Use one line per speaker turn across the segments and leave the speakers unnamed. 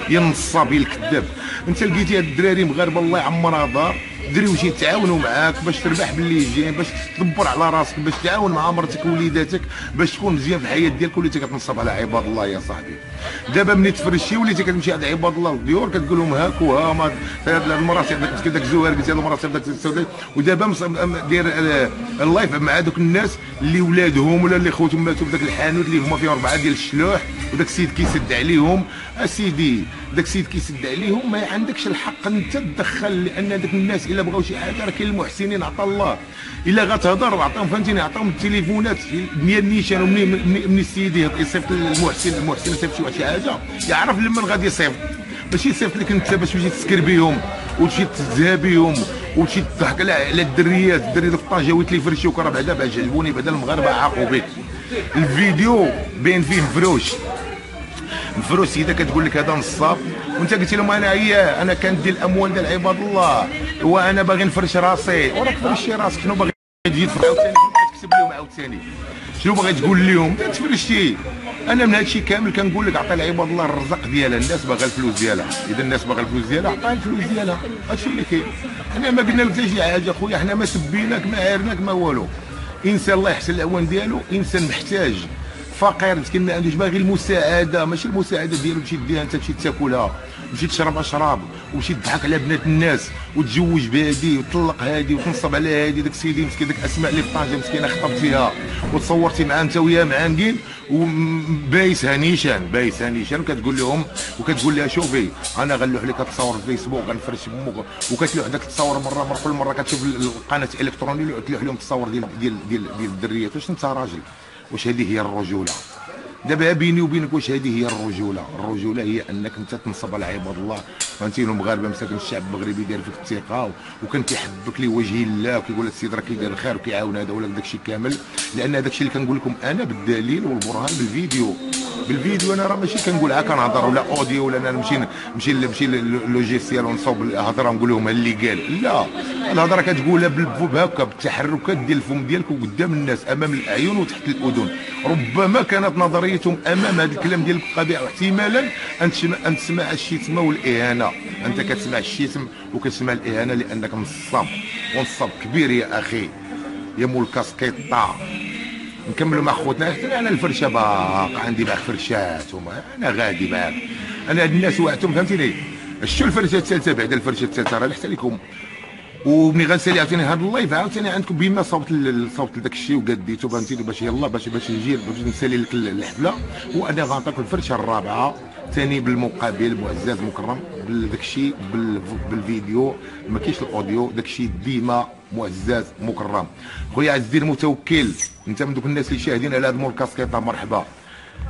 يا النصاب يا الكذاب. انت لقيتي هاد الدراري مغاربه الله يعمرها دار، دري واش يتعاونوا معاك باش تربح باللي جاي، باش تدبر على راسك، باش تعاون مع مرتك ووليداتك، باش تكون مزيان في الحياه ديالك، وليتي كتنصب على عباد الله يا صاحبي. دابا ملي تفرشتي وليتي كتمشي عند عباد الله الديور كتقول لهم هاك وها ما هاد المراه صيفط داك الزهير، قلت هاد المراه صيفط داك السوداء، ودابا داير اللايف مع دوك الناس اللي ولادهم ولا اللي خوتهم ماتوا في داك الحانوت اللي هما فيه 4 ديال الشلوح، وداك السيد كيسد عليهم. اسيدي داك السيد كيسد عليهم، ما عندكش الحق انت تدخل، لان داك الناس الا بغاو شي حاجه راه كاين المحسنين عطا الله، الا غتهضر عطاهم فهمتيني، عطاهم التليفونات ديال النيشان، ومني السيد يصيفط المحسن يصيفط شي حاجه يعرف لمن غادي يصيفط، ماشي يصيفط لك انت باش تمشي تسكر بهم وتمشي تزها بهم وتمشي تضحك على الدريات دوك الطاجاويت اللي فرشوك، راه بعدا عجبوني، بعدا المغاربه عاقوا بك. الفيديو باين فيه مفروش سيده كتقول لك هذا نصاب، وانت قلتي لهم انا كندير الاموال ديال عباد الله وانا باغي نفرش راسي، وراك فرشتي راسك، شنو باغي تجي تفرش عاوتاني، تكتب لهم عاوتاني شنو باغي تقول لهم؟ تفرشتي. انا من هادشي كامل كنقول لك عطي لعباد الله الرزق ديالها، الناس باغا الفلوس ديالها، اذا الناس باغا الفلوس ديالها عطيها الفلوس ديالها، هادشي اللي كاين. حنا ما قلنا لك شي حاجه خويا، حنا ما سبيناك ما عايرناك ما والو. انسان الله يحسن الاعوان ديالو، انسان محتاج فقير مسكين ما عندوش، باغي المساعده، ماشي المساعده ديالو تمشي ديها انت تمشي تاكلها، تمشي تشرب اشراب، وتمشي تضحك على بنات الناس، وتزوج بهادي وتطلق هادي وتنصب على هادي. داك السيدي مسكين داك اسماء اللي في طنجه مسكينه خطبتيها وتصورتي معاه انت وياه معانقين، وبايسها نيشان وكتقول لهم وكتقول لها شوفي انا غنلوح لك تصور في الفيسبوك غنفرش بمك، وكتلوح داك التصور مره كل مره كتشوف القناه الالكترونيه تلوح لهم تصور ديال الدريات. واش انت راجل؟ واش هذه هي الرجوله؟ دابا بيني وبينك واش هذه هي الرجوله؟ الرجوله هي انك انت تنصب على عباد الله، فهمتيني، المغاربه مساكن الشعب المغربي داير فيك الثقه وكان كيحبك لوجه الله وكيقول لك السيد راه كيدير الخير وكيعاون هذا ولا داكشي كامل، لان داكشي اللي كنقول لكم انا بالدليل والبرهان بالفيديو انا راه ماشي كنقولها كنهضر ولا اوديو ولا انا نمشي لوجيسيال ونصوب الهضره نقول لهم اللي قال، لا الهضره كتقولها هكا بالتحركات ديال الفم ديالك وقدام الناس امام الاعين وتحت الاذن. ربما كانت نظريتهم امام هذا الكلام ديالك قبيح، واحتمالا ان تسمع الشتم والاهانه، انت كتسمع الشتم وكتسمع الاهانه لانك نصاب، ونصاب كبير يا اخي يا مول كاسكيطه. نكملوا مع خوتنا، حتى انا الفرشه باقا عندي معاك فرشات انا غادي معاك، انا هاد الناس وعدتهم فهمتيني. شتو الفرشه الثالثه بعد الفرشه الثالثه راه حتى لكم، وملي غنسالي عاوتاني هاد اللايف عاوتاني عندكم بما صوت داك الشيء وقديتو فهمتيني باش يلا باش نجي باش نسالي لك الحفله، وانا غنعطيك الفرشه الرابعه ثاني بالمقابل معزز مكرم بداك الشيء بالفيديو، ما كاينش الاوديو، داك الشيء ديما معزز مكرم. خويا عزيزي المتوكل، انت من دوك الناس اللي شاهدين على هاد مول كاسكيطه، مرحبا.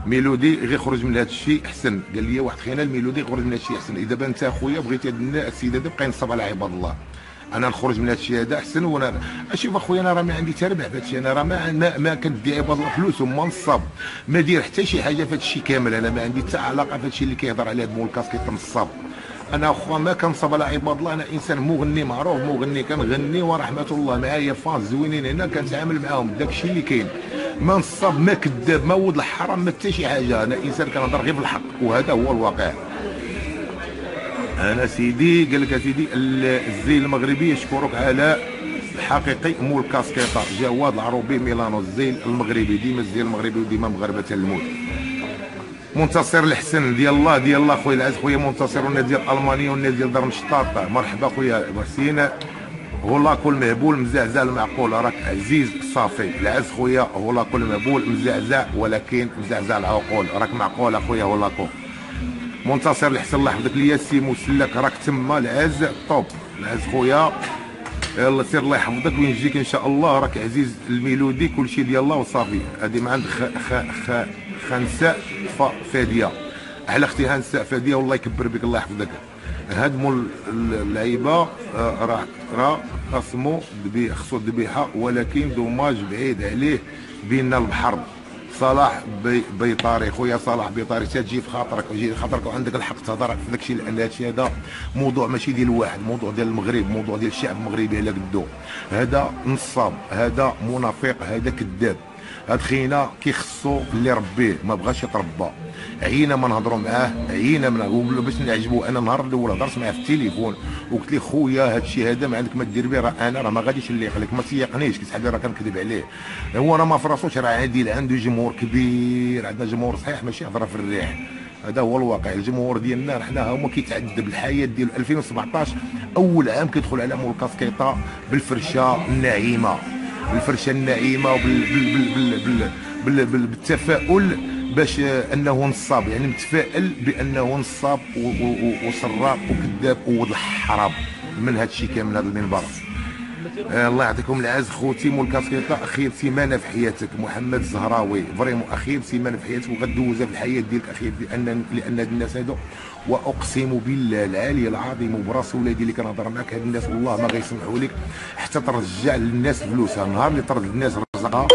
ميلودي غير خرج من هذا الشيء احسن، قال لي واحد خينا الميلودي خرج من هذا الشيء احسن. اذا انت اخويا بغيتي هاد السيده هذا بقى ينصب على عباد الله، انا نخرج من هذا الشيء هذا احسن. وانا شوف اخويا انا راه ما عندي تربح في هذا الشيء، انا راه ما كندي عباد الله فلوسهم، ما نصب ما دير حتى شي حاجه في هذا الشيء كامل، انا ما عندي حتى علاقه في هذا الشيء اللي كيهضر عليه مول كاسكيط نصاب. انا اخويا ما كنصب على عباد الله، انا انسان مغني معروف، مغني كنغني ورحمه الله معايا فاز زوينين هنا كنتعامل معاهم، داك الشيء اللي كاين. ما نصاب ما كذاب ما ولد الحرام ما حتى شي حاجه، انا انسان كنهضر غير في الحق وهذا هو الواقع. انا سيدي قال لك سيدي الزي المغربي يشكرك على الحقيقي مول كاسكيطه جواد العروبي ميلانو، الزي المغربي ديما الزي المغربي وديما مغربه الموت. منتصر الحسن ديال الله خويا العز، خويا منتصر والناس ديال المانيا والناس ديال دار مشطاط، مرحبا خويا حسين. هولاكو المهبول مزعزع المعقول، راك عزيز صافي العز خويا. هولاكو المهبول مزعزع ولكن مزعزع العقول، راك معقول اخويا هولاكو. منتصر الحسن الله يحفظك ليا سي مسلك، راك تما العز طوب العز خويا. يلا سير الله يحفظك وينجيك ان شاء الله، راك عزيز الميلودي كلشي ديال الله وصافي. هذه من عند خنساء فاديه، احلى اختي خنساء فاديه والله يكبر بك الله يحفظك. هدموا اللعيبه راه خصو الذبيحه، ولكن دوماج بعيد عليه بينا البحر. صلاح بيطاري خويا صلاح بيطاري تجي في خاطرك وعندك الحق تهضر في داك الشيء، لان هادشي هذا موضوع ماشي ديال واحد، موضوع ديال المغرب، موضوع ديال الشعب المغربي على قدو. هذا نصاب، هذا منافق، هذا كذاب. هاد خينا كيخصو اللي ربيه ما بغاش يتربى. عينا ما نهضروا معاه، عينا ما نقولوا باش نعجبو. انا النهار الاول هضرت معاه في التليفون وقلت ليه خويا هادشي هذا ما عندك ما دير به، راه انا راه ما غاديش نليق لك، ما تيقنيش كتحب لي راه كنكذب عليه. هو راه ما فراسوش، راه عنده جمهور كبير، عندنا جمهور صحيح ماشي هضره في الريح. هذا هو الواقع. الجمهور ديالنا حنا هما كيتعذب الحياه ديالو. 2017 اول عام كيدخل على مول كاسكيطه بالفرشه الناعمه، بالفرشه الناعمه بالتفاؤل باش انه نصاب، يعني متفائل بانه نصاب وسراق وكذاب ووضع حرام من هذا الشيء كامل. هذا المنبر الله يعطيكم العز. خوتي مول كاسكيطه اخير سيمانه في حياتك، محمد الزهراوي فريمون اخير سيمانه في حياتك وغدوزها في الحياه ديالك اخير، لان هاد الناس هادو واقسم بالله العالي العظيم وبراس ولادي اللي كنهضر معاك، هاد الناس والله ما غيسمحوا لك حتى ترجع للناس فلوسها. النهار اللي طرد الناس رزقها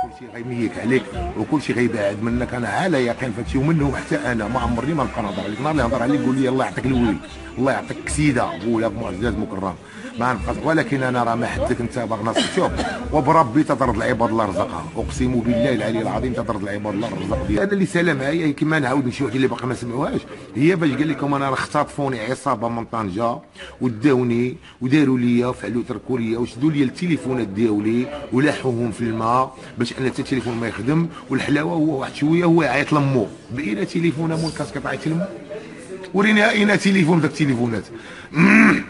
كلشي غيميك عليك وكلشي غيبعد منك. انا على يقين في هادشي ومنهم حتى انا ما عمرني ما نبقى نهضر عليك. النهار اللي هضر عليك قول لي الله يعطيك الولي، الله يعطيك كسيده، قولها بمعزز مكرم ما نبقى. ولكن انا راه ما حدك انت باغي نص. شوف وبربي تطرد العباد الله رزقها، اقسم بالله العلي العظيم تطرد العباد الله الرزق ديالها. هذا اللي سالا معايا كما نعاود لشي واحد اللي باقي ما سمعوهاش، هي باش قال لكم انا راه اختطفوني عصابه من طنجه وداوني وداروا لي وفعلوا تركوا لي وشدوا لي التليفونات ديالي ولاحوهم في الماء باش ان حتى التليفون ما يخدم. والحلاوه هو واحد شويه هو يعيط لمو بإلى تليفونه مول كاسكيط عيط لمو وريني اين تليفون داك التليفونات.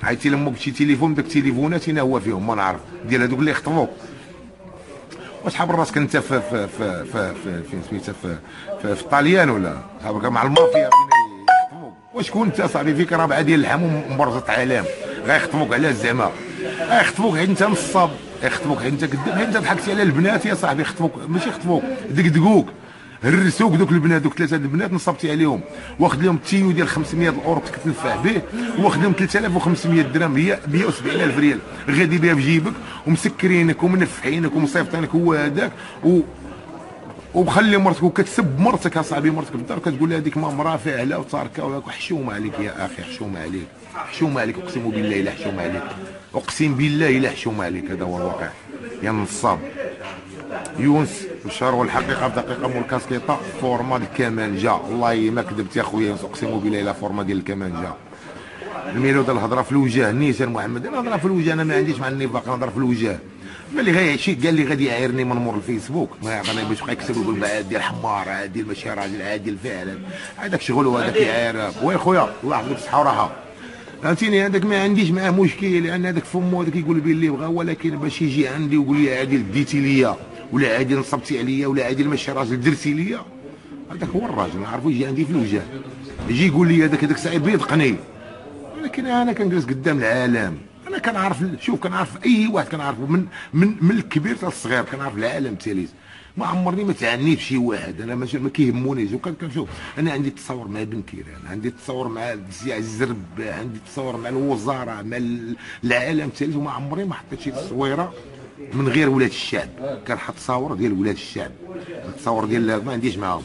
عيطتي لمو بشي تليفون داك التليفونات اين هو فيهم ما نعرف ديال هذوك اللي يخطفوك. واش حاب راسك انت فين سميتها في الطاليان ولا حابك مع المافيا فين يخطفوك؟ واش كنت صاحبي فيك رابعه ديال اللحم ومبرزه عالم غيخطفوك على زعما؟ غيخطفوك حيت انت نصاب، يخطفوك حيت انت كذاب، حيت انت ضحكتي على البنات يا صاحبي. يخطفوك ماشي يخطفوك دقدقوك هرسوك دوك البنات، دوك ثلاثه البنات نصبتي عليهم واخد لهم التيو ديال 500 الاورو تتنفع به، واخد لهم 3500 درهم هي 170,000 ريال غادي بها في جيبك ومسكرينك ومنفحينك ومصيفطينك هو هذاك ومخلي مرتك وكتسب مرتك اصاحبي، مرتك في الدار كتقول لها هذيك ما مراه فاعله وتاركه وحشومه عليك يا اخي، حشومه عليك، حشومه عليك، اقسم بالله الا حشومه عليك، اقسم بالله الا حشومه عليك. هذا هو الواقع يا نصاب. يونس الشهر والحقيقه في دقيقه مول كاسكيطه فورما الكمانجه، والله ما كذبت يا خويا اقسم بالله الا فورما ديال الكمانجه. الميلود الهضره في الوجه نيسان محمد، انا نهضر في الوجه، انا ما عنديش مع النفاق، نهضر في الوجه. ملي غيعشي قال لي غادي يعايرني من مور الفيسبوك ما يعطيني باش بقى يكتب يقول عاد ديال حمار، عاد ديال ماشي راجل، عاد ديال فعلا هذاك شغل وهذاك يعاير. وي خويا الله يحفظك الصحه وراحه، فهمتيني. هذاك ما عنديش معاه مشكل لان هذاك فمو هذاك يقول باللي بغا، ولكن باش يجي عندي ويقول لي عادي ديتي ليا ولا عادي نصبتي عليا ولا عادي ماشي راجل درتي ليا، هذاك هو الراجل نعرفو يجي عندي في الوجه يجي يقول لي هذاك صعيب يضقني. ولكن انا كنجلس قدام العالم، انا كنعرف، شوف كنعرف اي واحد، كنعرفه من الكبير حتى الصغير، كنعرف العالم الثالث. ما عمرني ما تعنيت بشي واحد، انا ماشي ما كيهمونيش. وكنشوف انا عندي تصور مع بن كيران، عندي تصور مع الزي الزرب، عندي تصور مع الوزاره، مع العالم الثالث، وما عمري ما حطيت شي تصويره من غير ولاد الشعب. كنحط تصاور ديال ولاد الشعب، التصاور ديال ما عنديش معاهم.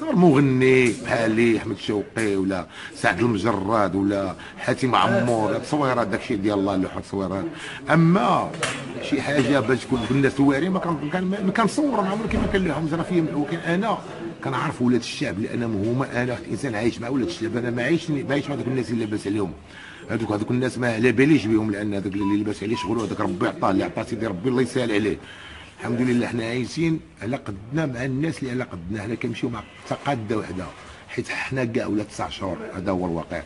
صور مغني بحالي احمد شوقي ولا سعد المجرد ولا حاتم عمور، تصويرات داكشي ديال الله اللي حط تصويرات. اما شي حاجه باش تكون الناس واعرين ما كنصور، ما عمري ما كان لهم زرا فيهم. ولكن انا كنعرف ولاد الشعب لان هما، انا انسان عايش مع ولاد الشعب، انا ما عايش مع هذوك الناس اللي لاباس عليهم. هذوك الناس ما على باليش بهم، لان هذاك اللي لاباس عليه شغل، هذاك ربي عطاه، اللي عطاه سيدي ربي الله يسهل عليه. الحمد لله حنا عايشين على قدنا مع الناس اللي على قدنا، حنا كنمشيو مع قاده وحده، حيت حنا كاع ولا 9 شهور. هذا هو الواقع.